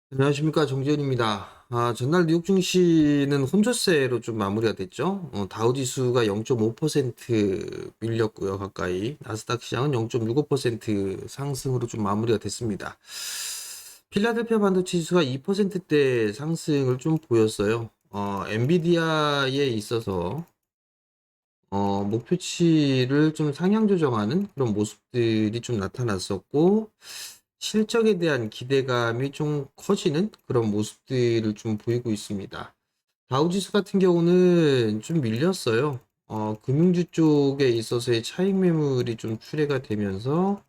안녕하십니까, 정재현입니다. 전날 뉴욕 증시는 혼조세로 좀 마무리가 됐죠. 다우지수가 0.5% 밀렸고요, 가까이. 나스닥 시장은 0.65% 상승으로 좀 마무리가 됐습니다. 필라델피아 반도체 지수가 2%대 상승을 좀 보였어요. 엔비디아에 있어서 목표치를 좀 상향 조정하는 그런 모습들이 좀 나타났었고, 실적에 대한 기대감이 좀 커지는 그런 모습들을 좀 보이고 있습니다. 다우지수 같은 경우는 좀 밀렸어요. 금융주 쪽에 있어서의 차익 매물이 좀 출회가 되면서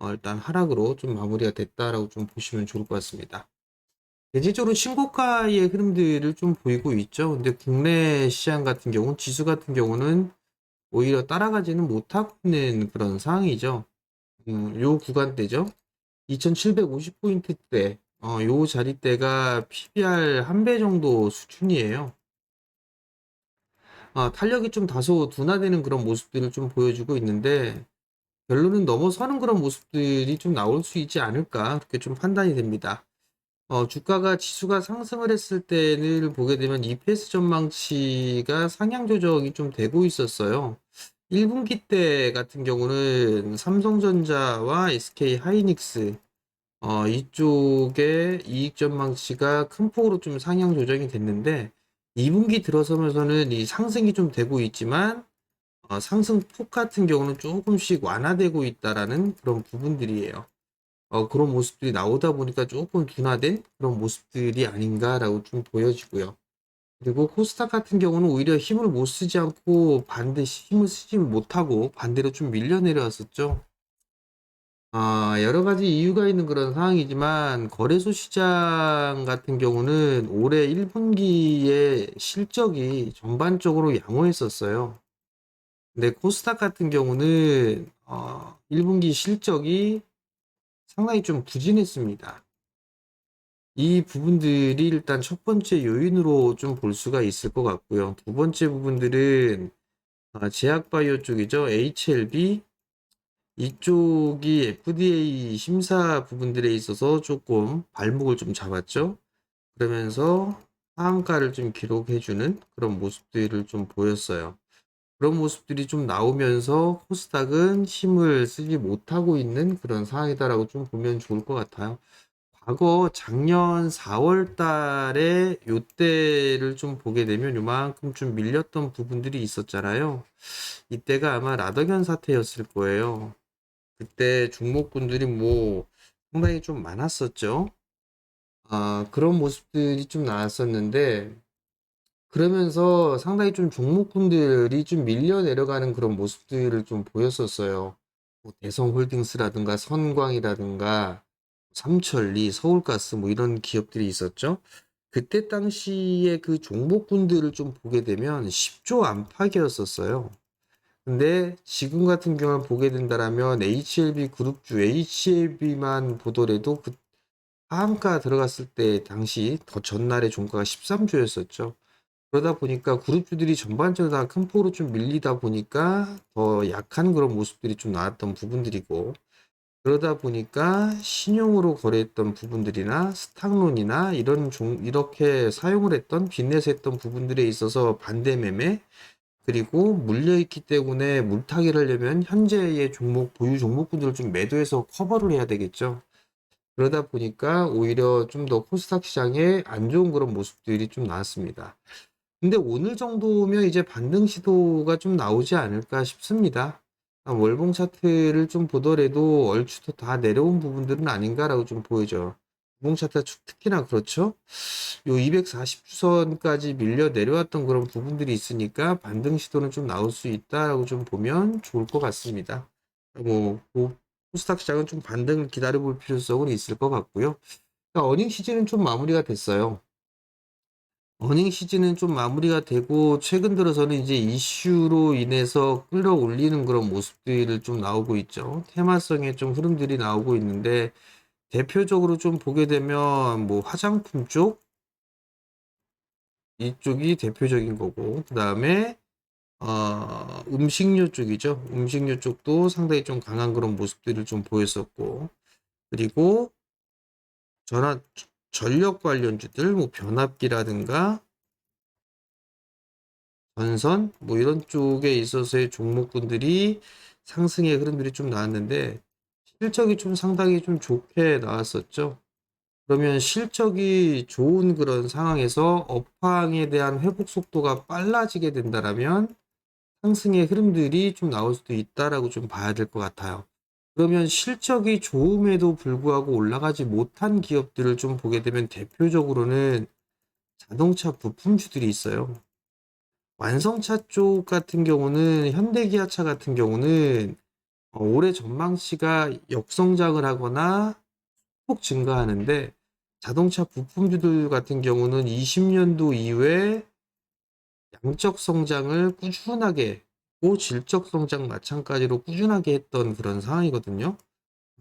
일단 하락으로 좀 마무리가 됐다라고 좀 보시면 좋을 것 같습니다. 대체적으로 신고가의 흐름들을 좀 보이고 있죠. 근데 국내 시장 같은 경우, 지수 같은 경우는 오히려 따라가지는 못하고 있는 그런 상황이죠. 요 구간대죠. 2750포인트대, 요 자리대가 PBR 한 배 정도 수준이에요. 탄력이 좀 다소 둔화되는 그런 모습들을 좀 보여주고 있는데, 결론은 넘어서는 그런 모습들이 좀 나올 수 있지 않을까, 그렇게 좀 판단이 됩니다. 주가가 지수가 상승을 했을 때를 보게 되면 EPS 전망치가 상향 조정이 좀 되고 있었어요. 1분기 때 같은 경우는 삼성전자와 SK 하이닉스 이쪽에 이익 전망치가 큰 폭으로 좀 상향 조정이 됐는데 2분기 들어서면서는 이 상승이 좀 되고 있지만 상승폭 같은 경우는 조금씩 완화되고 있다라는 그런 부분들이에요. 그런 모습들이 나오다 보니까 조금 둔화된 그런 모습들이 아닌가라고 좀 보여지고요. 그리고 코스닥 같은 경우는 오히려 힘을 못 쓰지 않고 반드시 힘을 쓰지 못하고 반대로 좀 밀려 내려왔었죠. 여러 가지 이유가 있는 그런 상황이지만 거래소 시장 같은 경우는 올해 1분기에 실적이 전반적으로 양호했었어요. 근데 코스닥 같은 경우는 1분기 실적이 상당히 좀 부진했습니다. 이 부분들이 일단 첫 번째 요인으로 좀 볼 수가 있을 것 같고요. 두 번째 부분들은 제약바이오 쪽이죠. HLB 이쪽이 FDA 심사 부분들에 있어서 조금 발목을 좀 잡았죠. 그러면서 하한가를 좀 기록해주는 그런 모습들을 좀 보였어요. 그런 모습들이 좀 나오면서 코스닥은 힘을 쓰지 못하고 있는 그런 상황이다라고 좀 보면 좋을 것 같아요. 과거 작년 4월 달에 요때를 좀 보게 되면 요만큼 좀 밀렸던 부분들이 있었잖아요. 이때가 아마 라더견 사태였을 거예요. 그때 종목군들이 뭐 상당히 좀 많았었죠. 그런 모습들이 좀 나왔었는데 그러면서 상당히 좀 종목군들이 좀 밀려 내려가는 그런 모습들을 좀 보였었어요. 뭐 대성홀딩스라든가 선광이라든가 삼천리, 서울가스 뭐 이런 기업들이 있었죠. 그때 당시에 그 종목군들을 좀 보게 되면 10조 안팎이었었어요. 근데 지금 같은 경우를 보게 된다라면 HLB 그룹주 HLB만 보더라도 그 하한가 들어갔을 때 당시 더 전날의 종가가 13조였었죠. 그러다 보니까 그룹주들이 전반적으로 다 큰 폭으로 좀 밀리다 보니까 더 약한 그런 모습들이 좀 나왔던 부분들이고 그러다 보니까 신용으로 거래했던 부분들이나 스탁론이나 이렇게 사용을 했던 빚내서 했던 부분들에 있어서 반대 매매 그리고 물려있기 때문에 물타기를 하려면 현재의 보유 종목군들을 좀 매도해서 커버를 해야 되겠죠. 그러다 보니까 오히려 좀 더 코스닥 시장에 안 좋은 그런 모습들이 좀 나왔습니다. 근데 오늘 정도면 이제 반등 시도가 좀 나오지 않을까 싶습니다. 월봉 차트를 좀 보더라도 얼추 다 내려온 부분들은 아닌가라고 좀 보여져요. 월봉 차트 특히나 그렇죠. 요 240주선까지 밀려 내려왔던 그런 부분들이 있으니까 반등 시도는 좀 나올 수 있다라고 좀 보면 좋을 것 같습니다. 코스닥 시장은 좀 반등을 기다려 볼 필요성은 있을 것 같고요. 어닝 시즌은 좀 마무리가 됐어요. 어닝 시즌은 좀 마무리가 되고 최근 들어서는 이제 이슈로 인해서 끌어올리는 그런 모습들을 좀 나오고 있죠. 테마성의 좀 흐름들이 나오고 있는데 대표적으로 좀 보게 되면 뭐 화장품 쪽 이쪽이 대표적인 거고 그다음에 음식료 쪽이죠. 음식료 쪽도 상당히 좀 강한 그런 모습들을 좀 보였었고 그리고 전화 전력 관련주들, 뭐 변압기라든가 전선, 뭐 이런 쪽에 있어서의 종목군들이 상승의 흐름들이 좀 나왔는데 실적이 좀 상당히 좀 좋게 나왔었죠. 그러면 실적이 좋은 그런 상황에서 업황에 대한 회복 속도가 빨라지게 된다라면 상승의 흐름들이 좀 나올 수도 있다라고 좀 봐야 될 것 같아요. 그러면 실적이 좋음에도 불구하고 올라가지 못한 기업들을 좀 보게 되면 대표적으로는 자동차 부품주들이 있어요. 완성차 쪽 같은 경우는 현대기아차 같은 경우는 올해 전망치가 역성장을 하거나 폭 증가하는데 자동차 부품주들 같은 경우는 20년도 이후에 양적 성장을 꾸준하게 질적 성장 마찬가지로 꾸준하게 했던 그런 상황이거든요.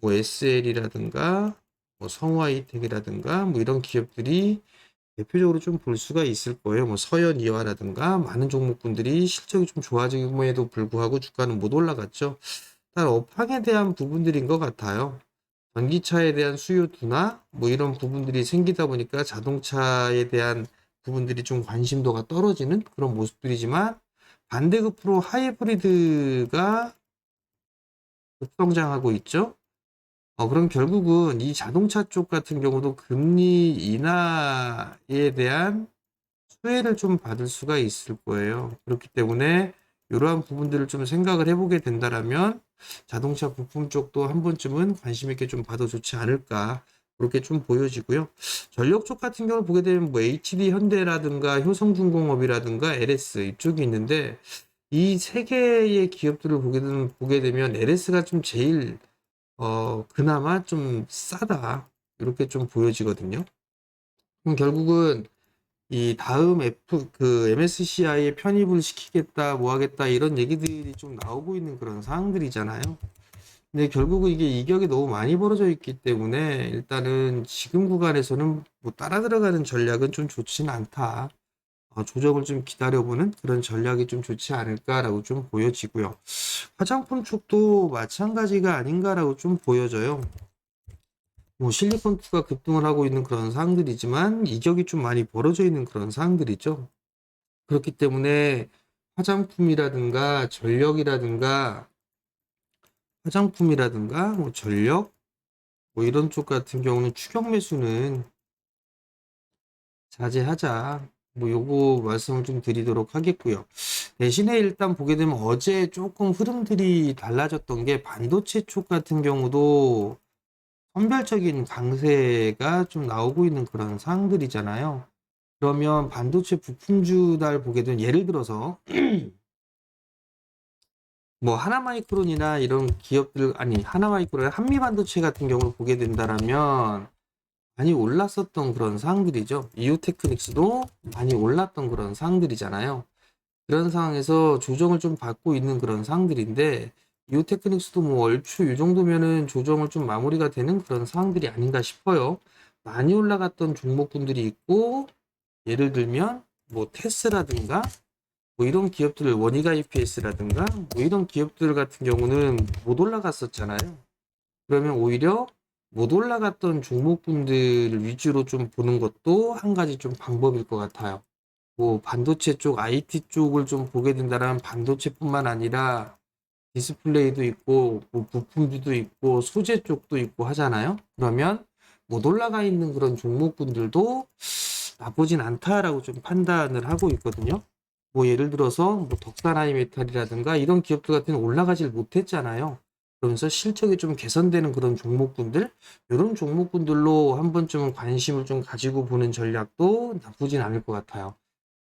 뭐 SL이라든가 뭐 성화이텍이라든가 뭐 이런 기업들이 대표적으로 좀 볼 수가 있을 거예요. 뭐 서현이화라든가 많은 종목군들이 실적이 좀 좋아짐에도 불구하고 주가는 못 올라갔죠. 일단 업황에 대한 부분들인 것 같아요. 전기차에 대한 수요 둔화 뭐 이런 부분들이 생기다 보니까 자동차에 대한 부분들이 좀 관심도가 떨어지는 그런 모습들이지만 반대급부로 하이브리드가 급성장하고 있죠. 그럼 결국은 이 자동차 쪽 같은 경우도 금리 인하에 대한 수혜를 좀 받을 수가 있을 거예요. 그렇기 때문에 이러한 부분들을 좀 생각을 해보게 된다라면 자동차 부품 쪽도 한 번쯤은 관심 있게 좀 봐도 좋지 않을까 그렇게 좀 보여지고요. 전력 쪽 같은 경우를 보게 되면 뭐 HD 현대라든가 효성중공업이라든가 LS 이쪽이 있는데 이 세 개의 기업들을 보게 되면 LS가 좀 제일 그나마 좀 싸다 이렇게 좀 보여지거든요. 그럼 결국은 이 다음 MSCI에 편입을 시키겠다, 뭐 하겠다, 이런 얘기들이 좀 나오고 있는 그런 상황들이잖아요. 근데 결국은 이게 이격이 너무 많이 벌어져 있기 때문에 일단은 지금 구간에서는 뭐 따라 들어가는 전략은 좀 좋지는 않다. 조정을 좀 기다려보는 그런 전략이 좀 좋지 않을까라고 좀 보여지고요. 화장품 쪽도 마찬가지가 아닌가라고 좀 보여져요. 뭐 실리콘투가 급등을 하고 있는 그런 상황들이지만 이격이 좀 많이 벌어져 있는 그런 상황들이죠. 그렇기 때문에 화장품이라든가 전력이라든가 뭐 전력 뭐 이런 쪽 같은 경우는 추격 매수는 자제하자. 뭐 요거 말씀을 좀 드리도록 하겠고요. 대신에 일단 보게 되면 어제 조금 흐름들이 달라졌던 게 반도체 쪽 같은 경우도 선별적인 강세가 좀 나오고 있는 그런 상황들이잖아요. 그러면 반도체 부품주달 보게 되면 예를 들어서 뭐 하나마이크론이나 이런 기업들 아니 하나마이크론 한미반도체 같은 경우를 보게 된다라면 많이 올랐었던 그런 상황들이죠. 이오테크닉스도 많이 올랐던 그런 상황들이잖아요. 그런 상황에서 조정을 좀 받고 있는 그런 상황들인데 이오테크닉스도 뭐 얼추 이 정도면은 조정을 좀 마무리가 되는 그런 상황들이 아닌가 싶어요. 많이 올라갔던 종목군들이 있고 예를 들면 뭐 테스라든가 뭐 이런 기업들 원희가 EPS라든가 뭐 이런 기업들 같은 경우는 못 올라갔었잖아요. 그러면 오히려 못 올라갔던 종목군들 위주로 좀 보는 것도 한 가지 좀 방법일 것 같아요. 뭐 반도체 쪽, IT 쪽을 좀 보게 된다면 반도체뿐만 아니라 디스플레이도 있고 뭐 부품도 있고 소재 쪽도 있고 하잖아요. 그러면 못 올라가 있는 그런 종목군들도 나쁘진 않다라고 좀 판단을 하고 있거든요. 뭐 예를 들어서 뭐 덕산하이메탈이라든가 이런 기업들 같은 경우는 올라가질 못했잖아요. 그러면서 실적이 좀 개선되는 그런 종목군들, 이런 종목군들로 한 번쯤은 관심을 좀 가지고 보는 전략도 나쁘진 않을 것 같아요.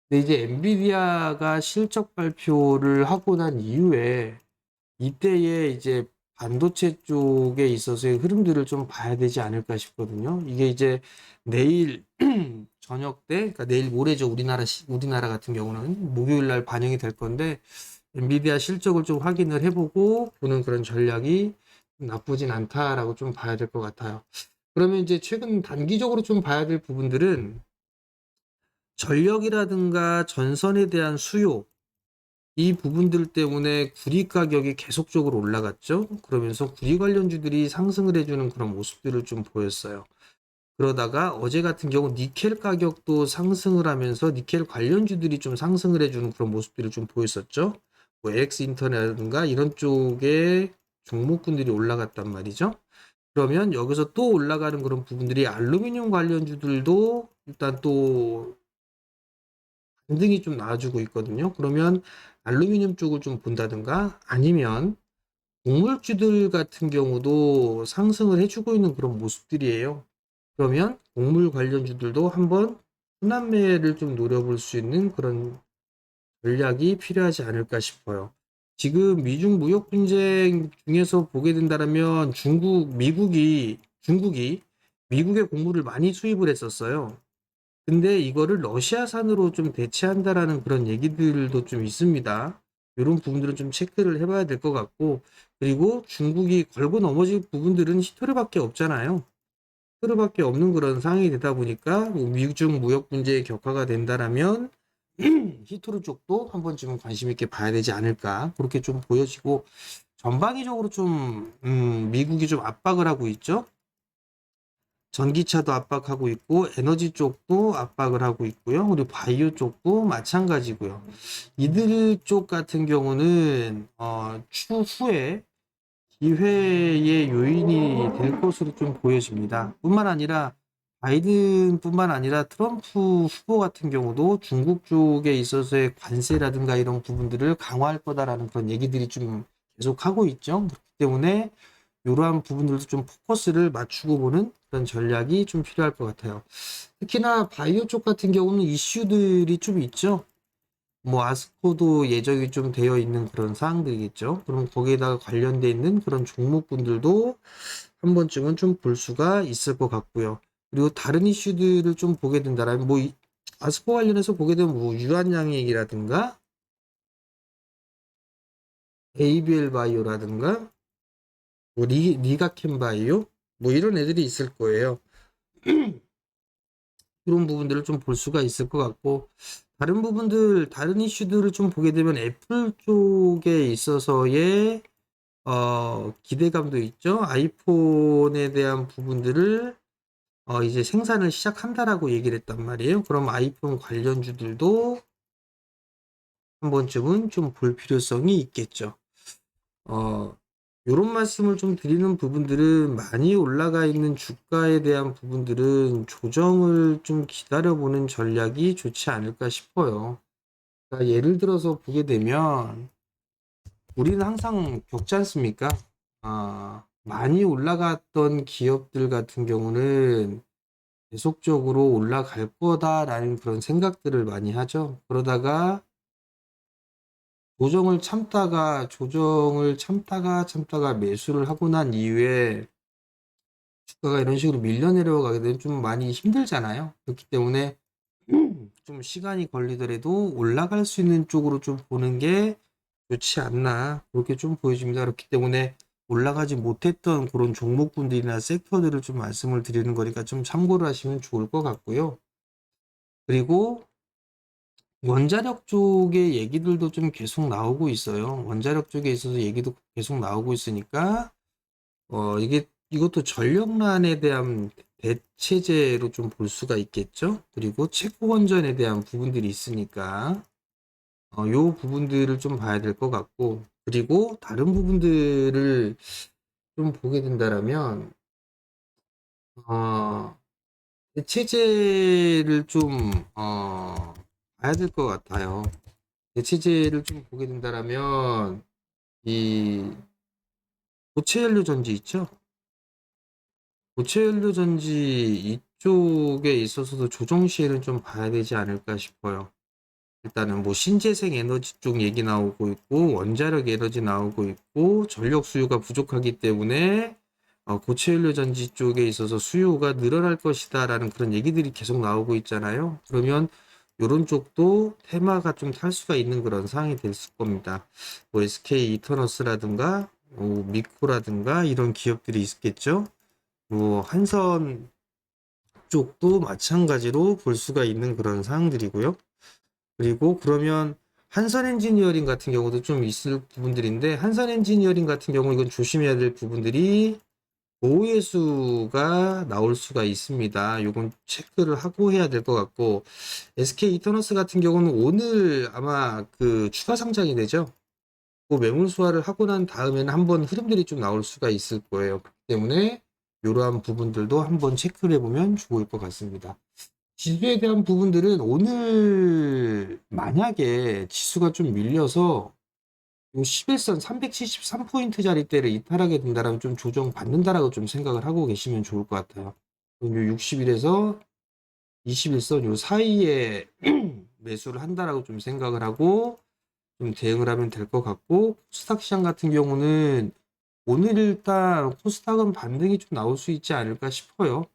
근데 이제 엔비디아가 실적 발표를 하고 난 이후에 이때에 이제 반도체 쪽에 있어서의 흐름들을 좀 봐야 되지 않을까 싶거든요. 이게 이제 내일 저녁 때, 그러니까 내일 모레죠. 우리나라 같은 경우는 목요일 날 반영이 될 건데, 엔비디아 실적을 좀 확인을 해보고 보는 그런 전략이 나쁘진 않다라고 좀 봐야 될 것 같아요. 그러면 이제 최근 단기적으로 좀 봐야 될 부분들은 전력이라든가 전선에 대한 수요, 이 부분들 때문에 구리 가격이 계속적으로 올라갔죠. 그러면서 구리 관련주들이 상승을 해주는 그런 모습들을 좀 보였어요. 그러다가 어제 같은 경우 니켈 가격도 상승을 하면서 니켈 관련주들이 좀 상승을 해주는 그런 모습들을 좀 보였었죠. 뭐 LX 인터넷이라든가 이런 쪽에 종목군들이 올라갔단 말이죠. 그러면 여기서 또 올라가는 그런 부분들이 알루미늄 관련주들도 일단 또 반등이 좀 나와주고 있거든요. 그러면 알루미늄 쪽을 좀 본다든가 아니면 곡물주들 같은 경우도 상승을 해주고 있는 그런 모습들이에요. 그러면 곡물 관련주들도 한번 순환매를 좀 노려볼 수 있는 그런 전략이 필요하지 않을까 싶어요. 지금 미중 무역 분쟁 중에서 보게 된다면 중국이 미국의 곡물을 많이 수입을 했었어요. 근데 이거를 러시아산으로 좀 대체한다라는 그런 얘기들도 좀 있습니다. 이런 부분들은 좀 체크를 해봐야 될 것 같고, 그리고 중국이 걸고 넘어질 부분들은 히토류밖에 없잖아요. 히토류밖에 없는 그런 상황이 되다 보니까 뭐 미중 무역 분쟁의 격화가 된다라면 히토류 쪽도 한 번쯤은 관심 있게 봐야 되지 않을까 그렇게 좀 보여지고 전방위적으로 좀 미국이 좀 압박을 하고 있죠. 전기차도 압박하고 있고 에너지 쪽도 압박을 하고 있고요. 그리고 바이오 쪽도 마찬가지고요. 이들 쪽 같은 경우는 추후에 기회의 요인이 될 것으로 좀 보여집니다. 뿐만 아니라 바이든뿐만 아니라 트럼프 후보 같은 경우도 중국 쪽에 있어서의 관세라든가 이런 부분들을 강화할 거다라는 그런 얘기들이 좀 계속 하고 있죠. 그렇기 때문에 이러한 부분들도 좀 포커스를 맞추고 보는 그런 전략이 좀 필요할 것 같아요. 특히나 바이오 쪽 같은 경우는 이슈들이 좀 있죠. 뭐 아스코도 예정이 좀 되어 있는 그런 사항들이겠죠. 그럼 거기에다가 관련돼 있는 그런 종목군들도 한 번쯤은 좀 볼 수가 있을 것 같고요. 그리고 다른 이슈들을 좀 보게 된다면 뭐 아스코 관련해서 보게 되면 뭐 유한양액이라든가 ABL 바이오라든가 뭐 리가캠 바이오 뭐 이런 애들이 있을 거예요. 이런 부분들을 좀 볼 수가 있을 것 같고 다른 부분들 다른 이슈들을 좀 보게 되면 애플 쪽에 있어서의 기대감도 있죠. 아이폰에 대한 부분들을 이제 생산을 시작한다라고 얘기를 했단 말이에요. 그럼 아이폰 관련주들도 한 번쯤은 좀 볼 필요성이 있겠죠. 어, 요런 말씀을 좀 드리는 부분들은 많이 올라가 있는 주가에 대한 부분들은 조정을 좀 기다려보는 전략이 좋지 않을까 싶어요. 그러니까 예를 들어서 보게 되면 우리는 항상 겪지 않습니까? 많이 올라갔던 기업들 같은 경우는 계속적으로 올라갈 거다라는 그런 생각들을 많이 하죠. 그러다가 조정을 참다가 매수를 하고 난 이후에 주가가 이런 식으로 밀려 내려가게 되면 좀 많이 힘들잖아요. 그렇기 때문에 좀 시간이 걸리더라도 올라갈 수 있는 쪽으로 좀 보는 게 좋지 않나 그렇게 좀 보여집니다. 그렇기 때문에 올라가지 못했던 그런 종목군들이나 섹터들을 좀 말씀을 드리는 거니까 좀 참고를 하시면 좋을 것 같고요. 그리고 원자력 쪽의 얘기들도 좀 계속 나오고 있어요. 원자력 쪽에 있어서 얘기도 계속 나오고 있으니까 이것도 전력난에 대한 대체제로 좀 볼 수가 있겠죠. 그리고 채권전에 대한 부분들이 있으니까 요 부분들을 좀 봐야 될 것 같고 그리고 다른 부분들을 좀 보게 된다라면 어, 대체제를 좀 봐야 될 것 같아요. 대체제를 좀 보게 된다라면 이 고체연료 전지 있죠? 고체연료 전지 이쪽에 있어서도 조정 시에는 좀 봐야 되지 않을까 싶어요. 일단은 뭐 신재생 에너지 쪽 얘기 나오고 있고 원자력 에너지 나오고 있고 전력 수요가 부족하기 때문에 고체연료 전지 쪽에 있어서 수요가 늘어날 것이다라는 그런 얘기들이 계속 나오고 있잖아요. 그러면 이런 쪽도 테마가 좀 탈 수가 있는 그런 상황이 될 겁니다. 뭐 SK 이터너스라든가 뭐 미코라든가 이런 기업들이 있겠죠. 뭐 한선 쪽도 마찬가지로 볼 수가 있는 그런 상황들이고요. 그리고 그러면 한선 엔지니어링 같은 경우도 좀 있을 부분들인데 한선 엔지니어링 같은 경우 이건 조심해야 될 부분들이 고해수가 나올 수가 있습니다. 요건 체크를 하고 해야 될 것 같고, SK 이터너스 같은 경우는 오늘 아마 그 추가 상장이 되죠. 그 매물 소화를 하고 난 다음에는 한번 흐름들이 좀 나올 수가 있을 거예요. 그렇기 때문에 이러한 부분들도 한번 체크를 해보면 좋을 것 같습니다. 지수에 대한 부분들은 오늘 만약에 지수가 좀 밀려서 요 11선 373포인트짜리 대를 이탈하게 된다면 좀 조정받는다라고 좀 생각을 하고 계시면 좋을 것 같아요. 요 60일에서 21선 요 사이에 매수를 한다라고 좀 생각을 하고 좀 대응을 하면 될 것 같고, 코스닥 시장 같은 경우는 오늘 일단 코스닥은 반등이 좀 나올 수 있지 않을까 싶어요.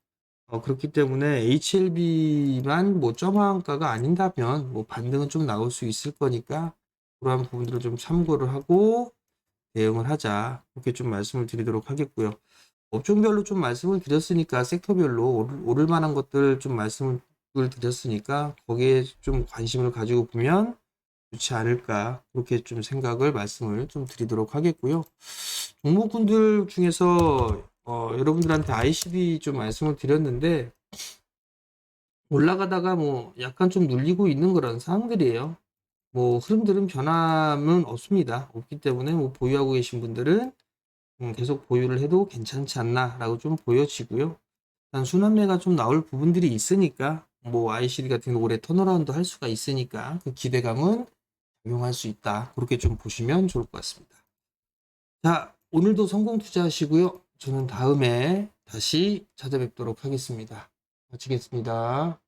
그렇기 때문에 HLB만 뭐 점화가가 아닌다면 뭐 반등은 좀 나올 수 있을 거니까 그러한 부분들을 좀 참고를 하고 대응을 하자. 이렇게 좀 말씀을 드리도록 하겠고요. 업종별로 좀 말씀을 드렸으니까 섹터별로 오를 만한 것들 좀 말씀을 드렸으니까 거기에 좀 관심을 가지고 보면 좋지 않을까 그렇게 좀 생각을 말씀을 좀 드리도록 하겠고요. 종목군들 중에서 여러분들한테 ICD 좀 말씀을 드렸는데 올라가다가 뭐 약간 좀 눌리고 있는 그런 상황들이에요. 뭐 흐름들은 변함은 없습니다. 없기 때문에 뭐 보유하고 계신 분들은 계속 보유를 해도 괜찮지 않나라고 좀 보여지고요. 일단 순환매가 좀 나올 부분들이 있으니까 뭐 ICD 같은 경우 올해 턴어라운드 할 수가 있으니까 그 기대감은 적용할 수 있다. 그렇게 좀 보시면 좋을 것 같습니다. 자, 오늘도 성공 투자하시고요. 저는 다음에 다시 찾아뵙도록 하겠습니다. 마치겠습니다.